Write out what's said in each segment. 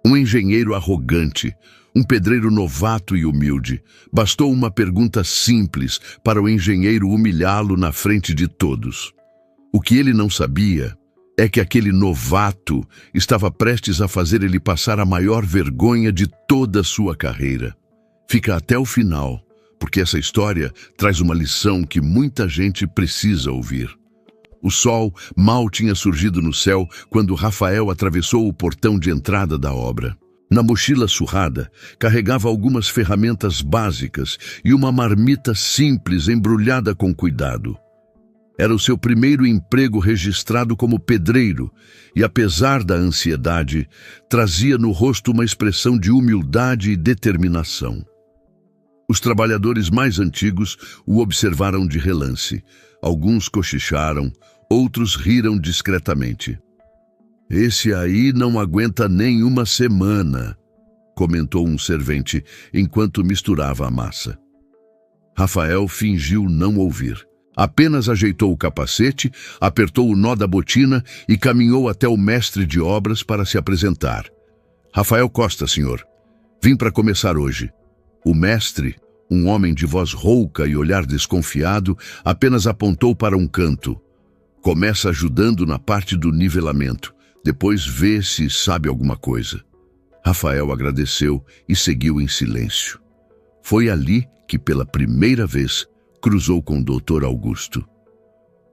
Um engenheiro arrogante, um pedreiro novato e humilde. Bastou uma pergunta simples para o engenheiro humilhá-lo na frente de todos. O que ele não sabia é que aquele novato estava prestes a fazer ele passar a maior vergonha de toda a sua carreira. Fica até o final, porque essa história traz uma lição que muita gente precisa ouvir. O sol mal tinha surgido no céu quando Rafael atravessou o portão de entrada da obra. Na mochila surrada, carregava algumas ferramentas básicas e uma marmita simples embrulhada com cuidado. Era o seu primeiro emprego registrado como pedreiro e, apesar da ansiedade, trazia no rosto uma expressão de humildade e determinação. Os trabalhadores mais antigos o observaram de relance. Alguns cochicharam, outros riram discretamente. "Esse aí não aguenta nem uma semana", comentou um servente enquanto misturava a massa. Rafael fingiu não ouvir. Apenas ajeitou o capacete, apertou o nó da botina e caminhou até o mestre de obras para se apresentar. "Rafael Costa, senhor. Vim para começar hoje." O mestre, um homem de voz rouca e olhar desconfiado, apenas apontou para um canto. "Começa ajudando na parte do nivelamento. Depois vê se sabe alguma coisa." Rafael agradeceu e seguiu em silêncio. Foi ali que, pela primeira vez, cruzou com o Dr. Augusto.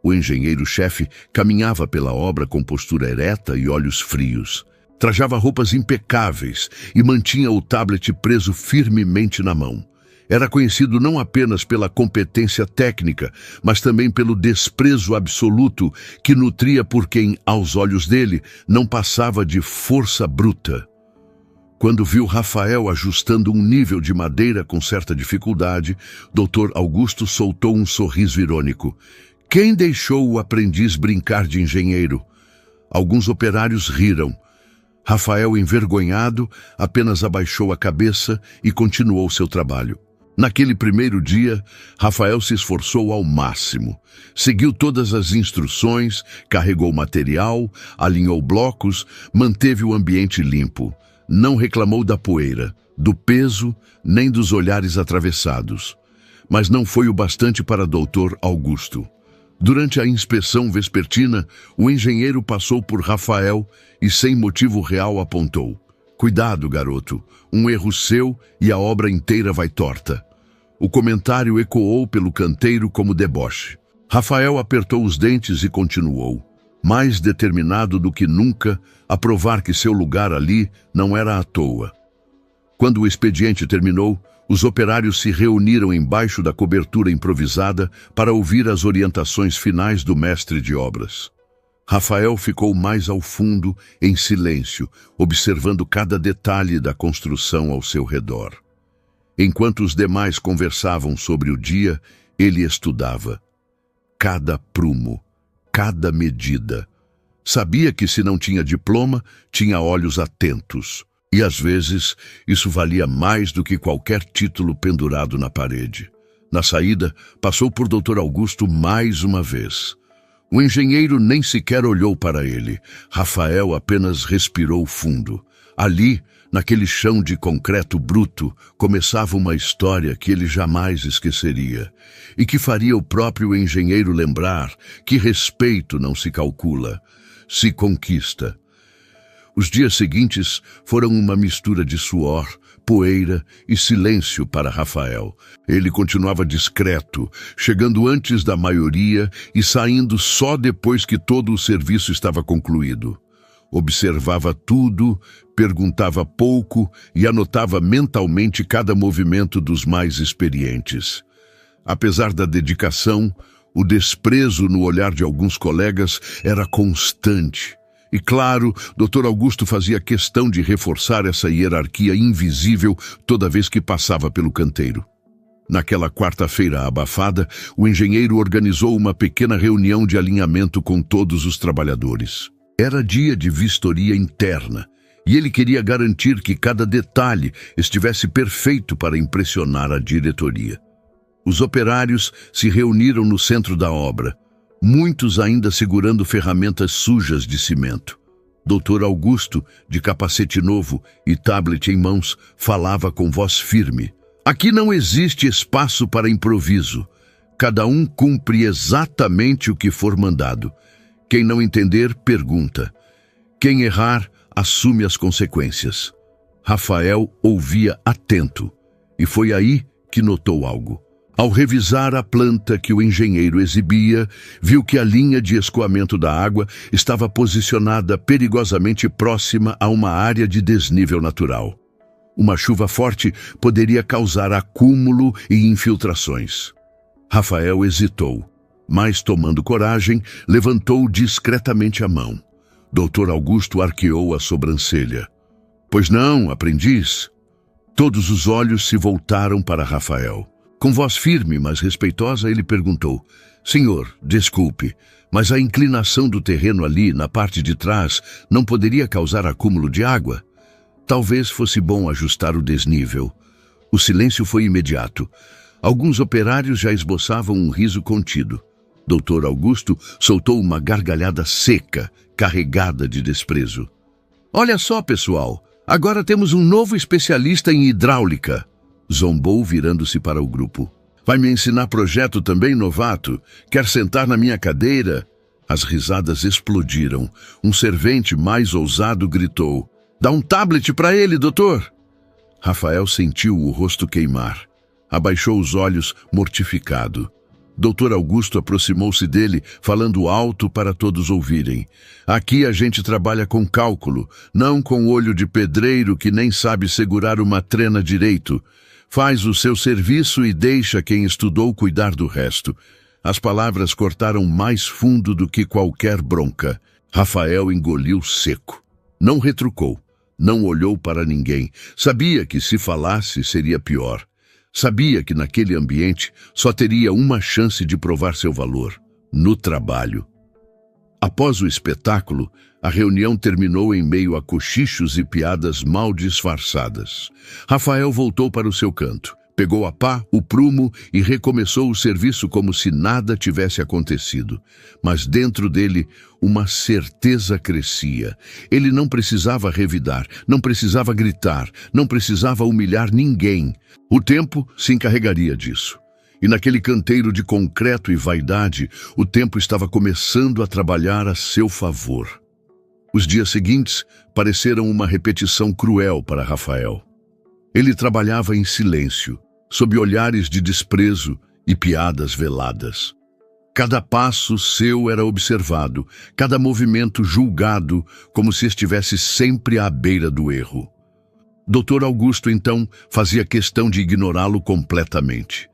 O engenheiro-chefe caminhava pela obra com postura ereta e olhos frios. Trajava roupas impecáveis e mantinha o tablet preso firmemente na mão. Era conhecido não apenas pela competência técnica, mas também pelo desprezo absoluto que nutria por quem, aos olhos dele, não passava de força bruta. Quando viu Rafael ajustando um nível de madeira com certa dificuldade, Dr. Augusto soltou um sorriso irônico. "Quem deixou o aprendiz brincar de engenheiro?" Alguns operários riram. Rafael, envergonhado, apenas abaixou a cabeça e continuou seu trabalho. Naquele primeiro dia, Rafael se esforçou ao máximo. Seguiu todas as instruções, carregou material, alinhou blocos, manteve o ambiente limpo. Não reclamou da poeira, do peso, nem dos olhares atravessados. Mas não foi o bastante para Dr. Augusto. Durante a inspeção vespertina, o engenheiro passou por Rafael e, sem motivo real, apontou: "Cuidado, garoto, um erro seu e a obra inteira vai torta." O comentário ecoou pelo canteiro como deboche. Rafael apertou os dentes e continuou, mais determinado do que nunca, a provar que seu lugar ali não era à toa. Quando o expediente terminou, os operários se reuniram embaixo da cobertura improvisada para ouvir as orientações finais do mestre de obras. Rafael ficou mais ao fundo, em silêncio, observando cada detalhe da construção ao seu redor. Enquanto os demais conversavam sobre o dia, ele estudava. Cada prumo, cada medida. Sabia que se não tinha diploma, tinha olhos atentos. E às vezes, isso valia mais do que qualquer título pendurado na parede. Na saída, passou por Dr. Augusto mais uma vez. O engenheiro nem sequer olhou para ele. Rafael apenas respirou fundo. Ali, naquele chão de concreto bruto, começava uma história que ele jamais esqueceria, e que faria o próprio engenheiro lembrar que respeito não se calcula, se conquista. Os dias seguintes foram uma mistura de suor, poeira e silêncio para Rafael. Ele continuava discreto, chegando antes da maioria e saindo só depois que todo o serviço estava concluído. Observava tudo, perguntava pouco e anotava mentalmente cada movimento dos mais experientes. Apesar da dedicação, o desprezo no olhar de alguns colegas era constante. E claro, Dr. Augusto fazia questão de reforçar essa hierarquia invisível toda vez que passava pelo canteiro. Naquela quarta-feira abafada, o engenheiro organizou uma pequena reunião de alinhamento com todos os trabalhadores. Era dia de vistoria interna, e ele queria garantir que cada detalhe estivesse perfeito para impressionar a diretoria. Os operários se reuniram no centro da obra, muitos ainda segurando ferramentas sujas de cimento. Doutor Augusto, de capacete novo e tablet em mãos, falava com voz firme. Aqui não existe espaço para improviso. Cada um cumpre exatamente o que for mandado. Quem não entender, pergunta. Quem errar, assume as consequências. Rafael ouvia atento, e foi aí que notou algo. Ao revisar a planta que o engenheiro exibia, viu que a linha de escoamento da água estava posicionada perigosamente próxima a uma área de desnível natural. Uma chuva forte poderia causar acúmulo e infiltrações. Rafael hesitou, mas, tomando coragem, levantou discretamente a mão. Doutor Augusto arqueou a sobrancelha. Pois não, aprendiz? Todos os olhos se voltaram para Rafael. Com voz firme, mas respeitosa, ele perguntou. Senhor, desculpe, mas a inclinação do terreno ali, na parte de trás, não poderia causar acúmulo de água? Talvez fosse bom ajustar o desnível. O silêncio foi imediato. Alguns operários já esboçavam um riso contido. Doutor Augusto soltou uma gargalhada seca, carregada de desprezo. Olha só, pessoal, agora temos um novo especialista em hidráulica. Zombou, virando-se para o grupo. Vai me ensinar projeto também, novato? Quer sentar na minha cadeira? As risadas explodiram. Um servente mais ousado gritou. Dá um tablet para ele, doutor! Rafael sentiu o rosto queimar. Abaixou os olhos, mortificado. Doutor Augusto aproximou-se dele, falando alto para todos ouvirem. Aqui a gente trabalha com cálculo, não com olho de pedreiro que nem sabe segurar uma trena direito. Faz o seu serviço e deixa quem estudou cuidar do resto. As palavras cortaram mais fundo do que qualquer bronca. Rafael engoliu seco. Não retrucou, não olhou para ninguém. Sabia que se falasse seria pior. Sabia que naquele ambiente só teria uma chance de provar seu valor, no trabalho. Após o espetáculo, a reunião terminou em meio a cochichos e piadas mal disfarçadas. Rafael voltou para o seu canto, pegou a pá, o prumo e recomeçou o serviço como se nada tivesse acontecido. Mas dentro dele, uma certeza crescia. Ele não precisava revidar, não precisava gritar, não precisava humilhar ninguém. O tempo se encarregaria disso. E naquele canteiro de concreto e vaidade, o tempo estava começando a trabalhar a seu favor. Os dias seguintes pareceram uma repetição cruel para Rafael. Ele trabalhava em silêncio, sob olhares de desprezo e piadas veladas. Cada passo seu era observado, cada movimento julgado, como se estivesse sempre à beira do erro. Doutor Augusto, então, fazia questão de ignorá-lo completamente.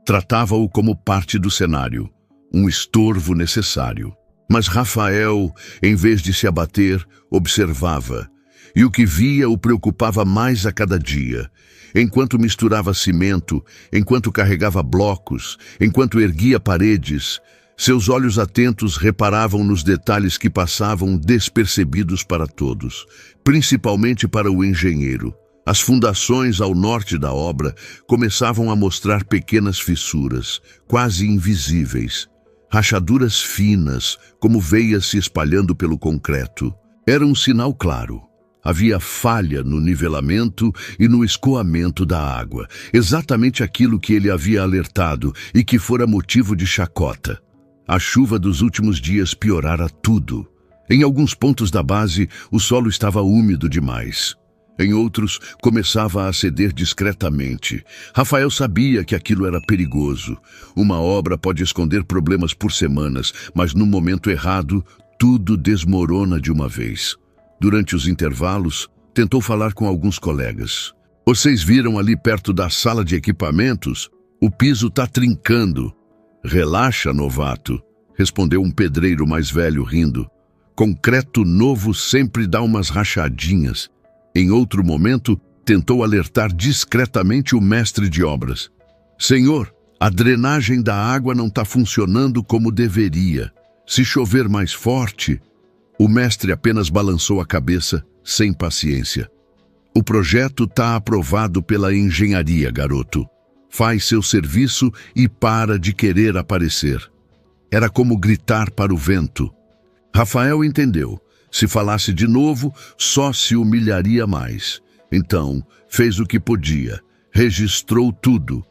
Tratava-o como parte do cenário, um estorvo necessário. Mas Rafael, em vez de se abater, observava, e o que via o preocupava mais a cada dia. Enquanto misturava cimento, enquanto carregava blocos, enquanto erguia paredes, seus olhos atentos reparavam nos detalhes que passavam despercebidos para todos, principalmente para o engenheiro. As fundações ao norte da obra começavam a mostrar pequenas fissuras, quase invisíveis. Rachaduras finas, como veias se espalhando pelo concreto. Era um sinal claro. Havia falha no nivelamento e no escoamento da água, exatamente aquilo que ele havia alertado e que fora motivo de chacota. A chuva dos últimos dias piorara tudo. Em alguns pontos da base, o solo estava úmido demais. Em outros, começava a ceder discretamente. Rafael sabia que aquilo era perigoso. Uma obra pode esconder problemas por semanas, mas no momento errado, tudo desmorona de uma vez. Durante os intervalos, tentou falar com alguns colegas. Vocês viram ali perto da sala de equipamentos? O piso está trincando. Relaxa, novato, respondeu um pedreiro mais velho rindo. Concreto novo sempre dá umas rachadinhas. Em outro momento, tentou alertar discretamente o mestre de obras. Senhor, a drenagem da água não está funcionando como deveria. Se chover mais forte... O mestre apenas balançou a cabeça, sem paciência. O projeto está aprovado pela engenharia, garoto. Faz seu serviço e para de querer aparecer. Era como gritar para o vento. Rafael entendeu. Se falasse de novo, só se humilharia mais. Então, fez o que podia. Registrou tudo.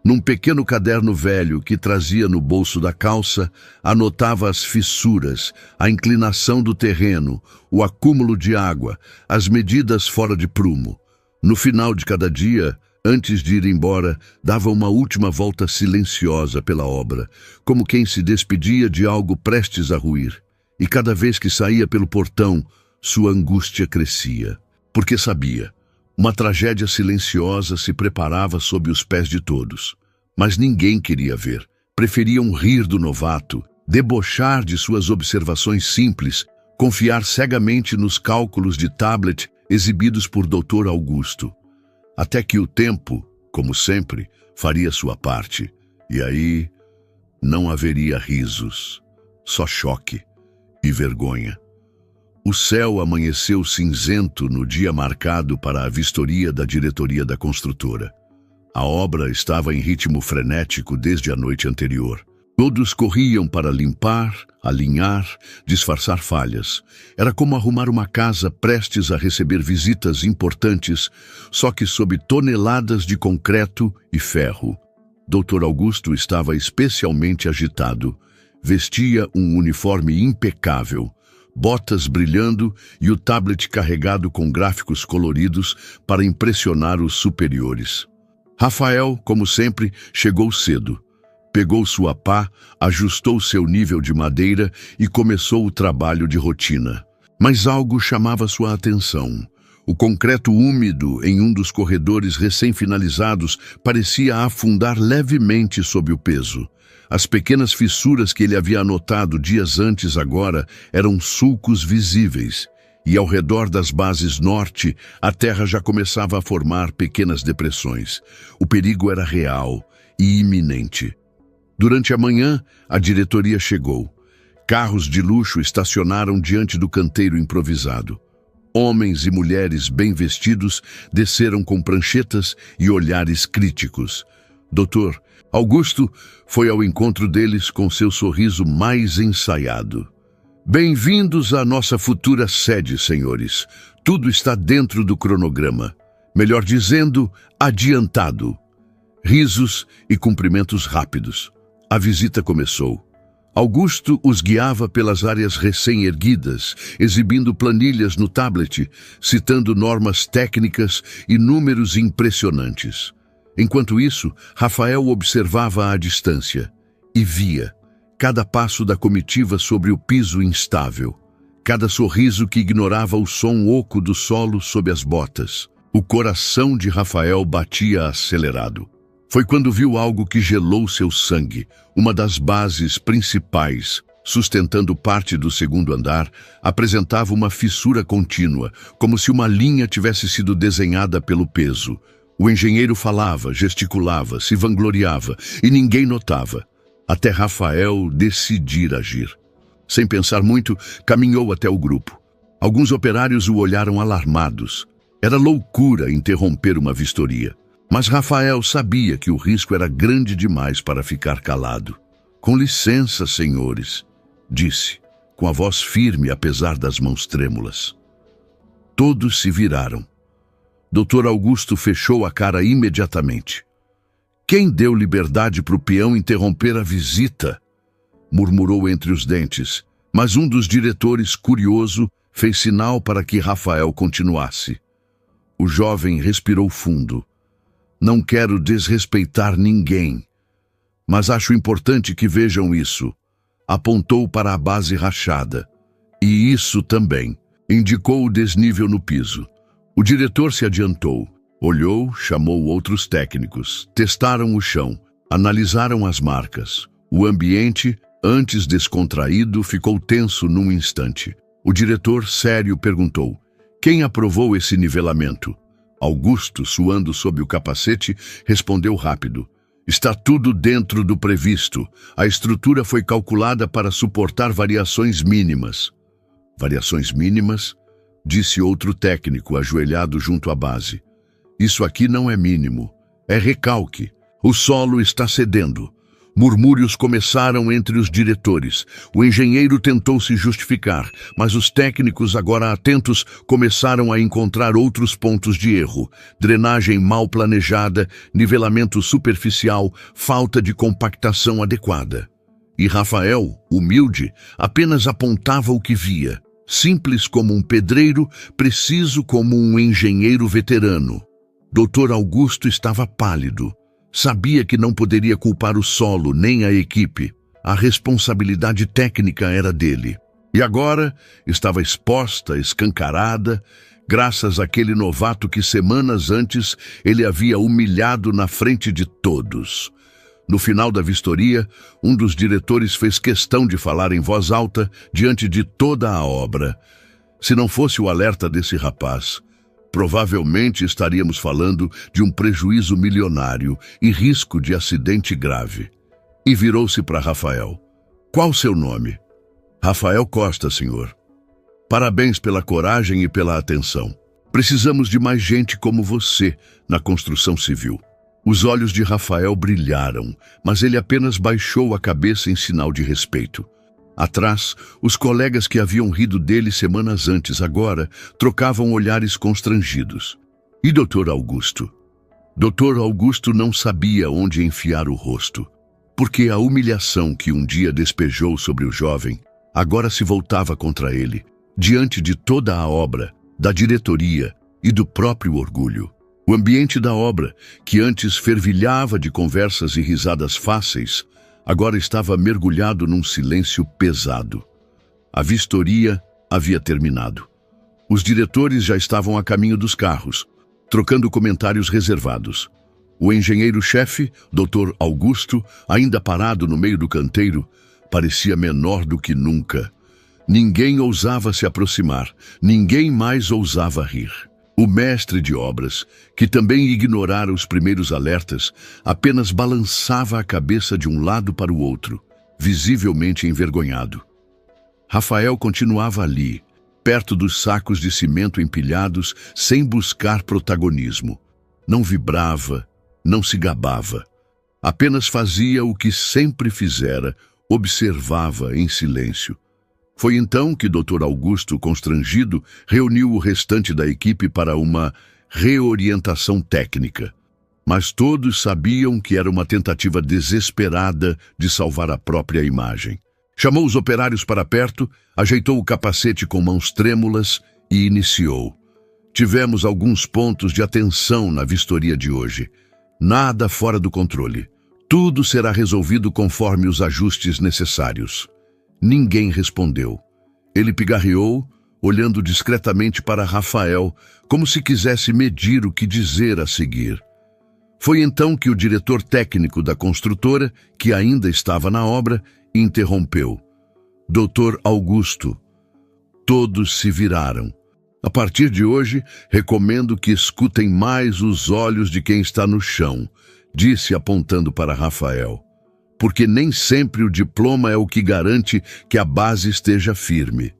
Num pequeno caderno velho que trazia no bolso da calça, anotava as fissuras, a inclinação do terreno, o acúmulo de água, as medidas fora de prumo. No final de cada dia, antes de ir embora, dava uma última volta silenciosa pela obra, como quem se despedia de algo prestes a ruir. E cada vez que saía pelo portão, sua angústia crescia, porque sabia, uma tragédia silenciosa se preparava sob os pés de todos. Mas ninguém queria ver. Preferiam rir do novato, debochar de suas observações simples, confiar cegamente nos cálculos de tablet exibidos por Dr. Augusto. Até que o tempo, como sempre, faria sua parte. E aí não haveria risos, só choque e vergonha. O céu amanheceu cinzento no dia marcado para a vistoria da diretoria da construtora. A obra estava em ritmo frenético desde a noite anterior. Todos corriam para limpar, alinhar, disfarçar falhas. Era como arrumar uma casa prestes a receber visitas importantes, só que sob toneladas de concreto e ferro. Dr. Augusto estava especialmente agitado. Vestia um uniforme impecável, botas brilhando e o tablet carregado com gráficos coloridos para impressionar os superiores. Rafael, como sempre, chegou cedo. Pegou sua pá, ajustou seu nível de madeira e começou o trabalho de rotina. Mas algo chamava sua atenção. O concreto úmido em um dos corredores recém-finalizados parecia afundar levemente sob o peso. As pequenas fissuras que ele havia anotado dias antes agora eram sulcos visíveis, e ao redor das bases norte, a terra já começava a formar pequenas depressões. O perigo era real e iminente. Durante a manhã, a diretoria chegou. Carros de luxo estacionaram diante do canteiro improvisado. Homens e mulheres bem vestidos desceram com pranchetas e olhares críticos. Doutor Augusto foi ao encontro deles com seu sorriso mais ensaiado. Bem-vindos à nossa futura sede, senhores. Tudo está dentro do cronograma. Melhor dizendo, adiantado. Risos e cumprimentos rápidos. A visita começou. Augusto os guiava pelas áreas recém-erguidas, exibindo planilhas no tablet, citando normas técnicas e números impressionantes. Enquanto isso, Rafael observava à distância e via cada passo da comitiva sobre o piso instável, cada sorriso que ignorava o som oco do solo sob as botas. O coração de Rafael batia acelerado. Foi quando viu algo que gelou seu sangue. Uma das bases principais, sustentando parte do segundo andar, apresentava uma fissura contínua, como se uma linha tivesse sido desenhada pelo peso. O engenheiro falava, gesticulava, se vangloriava, e ninguém notava, até Rafael decidir agir. Sem pensar muito, caminhou até o grupo. Alguns operários o olharam alarmados. Era loucura interromper uma vistoria. Mas Rafael sabia que o risco era grande demais para ficar calado. Com licença, senhores, disse, com a voz firme apesar das mãos trêmulas. Todos se viraram. Dr. Augusto fechou a cara imediatamente. Quem deu liberdade para o peão interromper a visita? Murmurou entre os dentes, mas um dos diretores, curioso, fez sinal para que Rafael continuasse. O jovem respirou fundo. Não quero desrespeitar ninguém, mas acho importante que vejam isso. Apontou para a base rachada. E isso também. Indicou o desnível no piso. O diretor se adiantou. Olhou, chamou outros técnicos. Testaram o chão. Analisaram as marcas. O ambiente, antes descontraído, ficou tenso num instante. O diretor, sério, perguntou: quem aprovou esse nivelamento? Augusto, suando sob o capacete, respondeu rápido. Está tudo dentro do previsto. A estrutura foi calculada para suportar variações mínimas. Variações mínimas? Disse outro técnico, ajoelhado junto à base. Isso aqui não é mínimo. É recalque. O solo está cedendo. Murmúrios começaram entre os diretores. O engenheiro tentou se justificar, mas os técnicos, agora atentos, começaram a encontrar outros pontos de erro. Drenagem mal planejada, nivelamento superficial, falta de compactação adequada. E Rafael, humilde, apenas apontava o que via. Simples como um pedreiro, preciso como um engenheiro veterano. Dr. Augusto estava pálido. Sabia que não poderia culpar o solo nem a equipe. A responsabilidade técnica era dele. E agora estava exposta, escancarada, graças àquele novato que semanas antes ele havia humilhado na frente de todos. No final da vistoria, um dos diretores fez questão de falar em voz alta diante de toda a obra. Se não fosse o alerta desse rapaz, provavelmente estaríamos falando de um prejuízo milionário e risco de acidente grave. E virou-se para Rafael. Qual seu nome? Rafael Costa, senhor. Parabéns pela coragem e pela atenção. Precisamos de mais gente como você na construção civil. Os olhos de Rafael brilharam, mas ele apenas baixou a cabeça em sinal de respeito. Atrás, os colegas que haviam rido dele semanas antes agora trocavam olhares constrangidos. E Dr. Augusto? Dr. Augusto não sabia onde enfiar o rosto, porque a humilhação que um dia despejou sobre o jovem agora se voltava contra ele, diante de toda a obra, da diretoria e do próprio orgulho. O ambiente da obra, que antes fervilhava de conversas e risadas fáceis, agora estava mergulhado num silêncio pesado. A vistoria havia terminado. Os diretores já estavam a caminho dos carros, trocando comentários reservados. O engenheiro-chefe, Dr. Augusto, ainda parado no meio do canteiro, parecia menor do que nunca. Ninguém ousava se aproximar, ninguém mais ousava rir. O mestre de obras, que também ignorara os primeiros alertas, apenas balançava a cabeça de um lado para o outro, visivelmente envergonhado. Rafael continuava ali, perto dos sacos de cimento empilhados, sem buscar protagonismo. Não vibrava, não se gabava. Apenas fazia o que sempre fizera, observava em silêncio. Foi então que Dr. Augusto, constrangido, reuniu o restante da equipe para uma reorientação técnica. Mas todos sabiam que era uma tentativa desesperada de salvar a própria imagem. Chamou os operários para perto, ajeitou o capacete com mãos trêmulas e iniciou. Tivemos alguns pontos de atenção na vistoria de hoje. Nada fora do controle. Tudo será resolvido conforme os ajustes necessários. Ninguém respondeu. Ele pigarreou, olhando discretamente para Rafael, como se quisesse medir o que dizer a seguir. Foi então que o diretor técnico da construtora, que ainda estava na obra, interrompeu. Dr. Augusto. Todos se viraram. A partir de hoje, recomendo que escutem mais os olhos de quem está no chão, disse apontando para Rafael. Porque nem sempre o diploma é o que garante que a base esteja firme.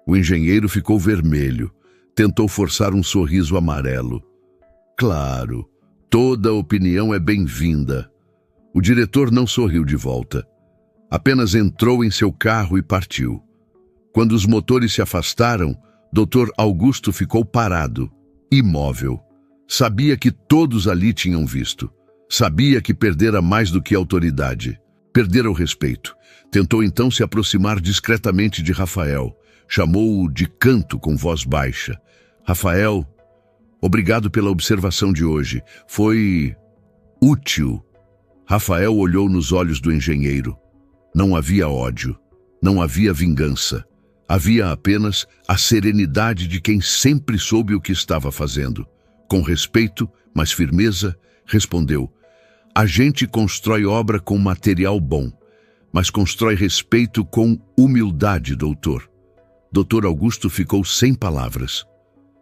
O engenheiro ficou vermelho, tentou forçar um sorriso amarelo. Claro, toda opinião é bem-vinda. O diretor não sorriu de volta. Apenas entrou em seu carro e partiu. Quando os motores se afastaram, Dr. Augusto ficou parado, imóvel. Sabia que todos ali tinham visto. Sabia que perdera mais do que autoridade. Perdera o respeito. Tentou então se aproximar discretamente de Rafael. Chamou-o de canto com voz baixa. Rafael, obrigado pela observação de hoje. Foi útil. Rafael olhou nos olhos do engenheiro. Não havia ódio. Não havia vingança. Havia apenas a serenidade de quem sempre soube o que estava fazendo. Com respeito, mas firmeza, respondeu: a gente constrói obra com material bom, mas constrói respeito com humildade, doutor. Dr. Augusto ficou sem palavras.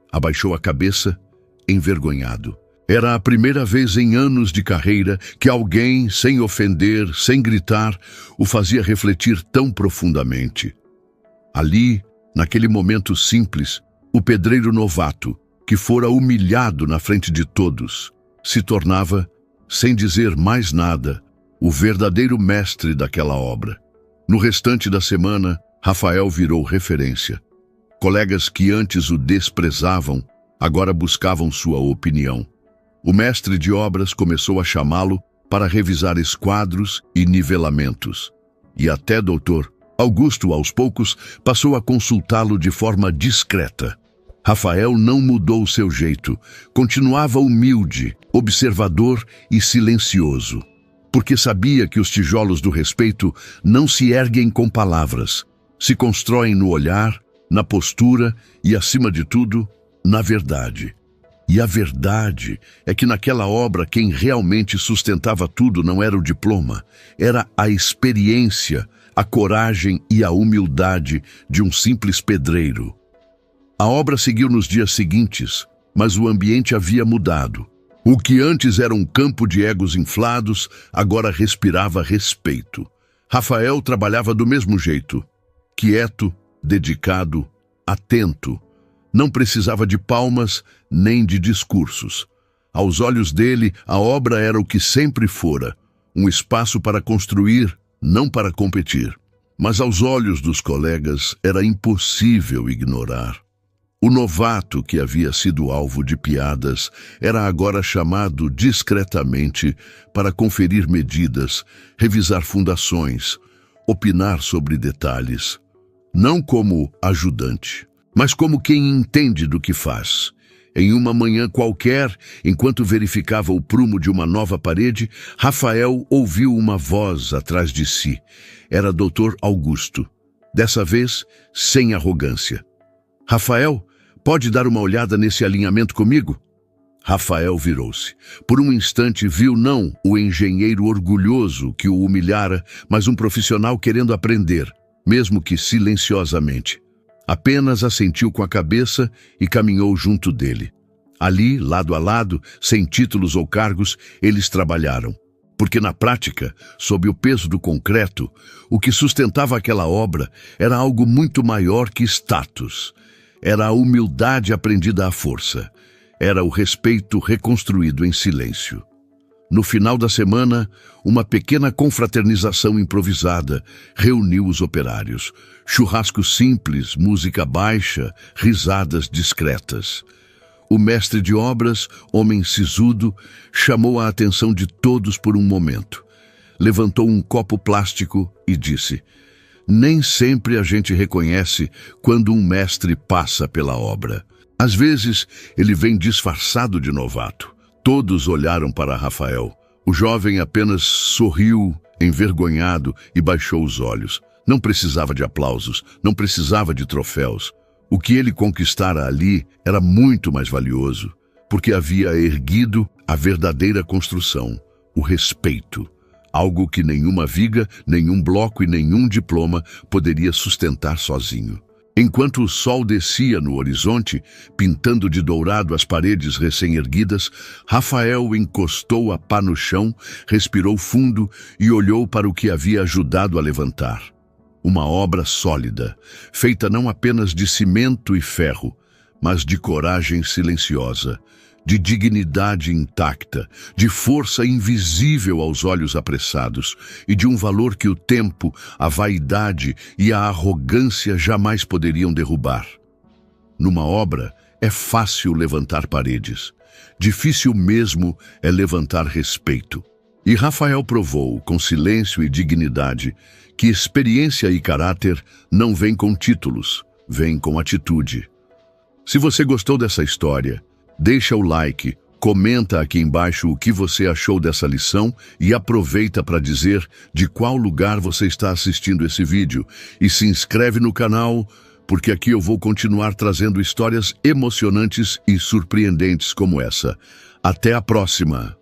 Abaixou a cabeça, envergonhado. Era a primeira vez em anos de carreira que alguém, sem ofender, sem gritar, o fazia refletir tão profundamente. Ali, naquele momento simples, o pedreiro novato, que fora humilhado na frente de todos, se tornava, sem dizer mais nada, o verdadeiro mestre daquela obra. No restante da semana, Rafael virou referência. Colegas que antes o desprezavam, agora buscavam sua opinião. O mestre de obras começou a chamá-lo para revisar esquadros e nivelamentos. E até Dr. Augusto, aos poucos, passou a consultá-lo de forma discreta. Rafael não mudou seu jeito, continuava humilde, observador e silencioso, porque sabia que os tijolos do respeito não se erguem com palavras, se constroem no olhar, na postura e, acima de tudo, na verdade. E a verdade é que naquela obra quem realmente sustentava tudo não era o diploma, era a experiência, a coragem e a humildade de um simples pedreiro. A obra seguiu nos dias seguintes, mas o ambiente havia mudado. O que antes era um campo de egos inflados, agora respirava respeito. Rafael trabalhava do mesmo jeito, quieto, dedicado, atento. Não precisava de palmas nem de discursos. Aos olhos dele, a obra era o que sempre fora, um espaço para construir, não para competir. Mas aos olhos dos colegas era impossível ignorar. O novato, que havia sido alvo de piadas, era agora chamado discretamente para conferir medidas, revisar fundações, opinar sobre detalhes. Não como ajudante, mas como quem entende do que faz. Em uma manhã qualquer, enquanto verificava o prumo de uma nova parede, Rafael ouviu uma voz atrás de si. Era Dr. Augusto. Dessa vez, sem arrogância. Rafael, pode dar uma olhada nesse alinhamento comigo? Rafael virou-se. Por um instante viu não o engenheiro orgulhoso que o humilhara, mas um profissional querendo aprender, mesmo que silenciosamente. Apenas assentiu com a cabeça e caminhou junto dele. Ali, lado a lado, sem títulos ou cargos, eles trabalharam. Porque na prática, sob o peso do concreto, o que sustentava aquela obra era algo muito maior que status. Era a humildade aprendida à força. Era o respeito reconstruído em silêncio. No final da semana, uma pequena confraternização improvisada reuniu os operários. Churrasco simples, música baixa, risadas discretas. O mestre de obras, homem sisudo, chamou a atenção de todos por um momento. Levantou um copo plástico e disse: nem sempre a gente reconhece quando um mestre passa pela obra. Às vezes, ele vem disfarçado de novato. Todos olharam para Rafael. O jovem apenas sorriu, envergonhado, e baixou os olhos. Não precisava de aplausos, não precisava de troféus. O que ele conquistara ali era muito mais valioso, porque havia erguido a verdadeira construção, o respeito. Algo que nenhuma viga, nenhum bloco e nenhum diploma poderia sustentar sozinho. Enquanto o sol descia no horizonte, pintando de dourado as paredes recém-erguidas, Rafael encostou a pá no chão, respirou fundo e olhou para o que havia ajudado a levantar. Uma obra sólida, feita não apenas de cimento e ferro, mas de coragem silenciosa, de dignidade intacta, de força invisível aos olhos apressados e de um valor que o tempo, a vaidade e a arrogância jamais poderiam derrubar. Numa obra, é fácil levantar paredes. Difícil mesmo é levantar respeito. E Rafael provou, com silêncio e dignidade, que experiência e caráter não vêm com títulos, vêm com atitude. Se você gostou dessa história, deixa o like, comenta aqui embaixo o que você achou dessa lição e aproveita para dizer de qual lugar você está assistindo esse vídeo. E se inscreve no canal, porque aqui eu vou continuar trazendo histórias emocionantes e surpreendentes como essa. Até a próxima!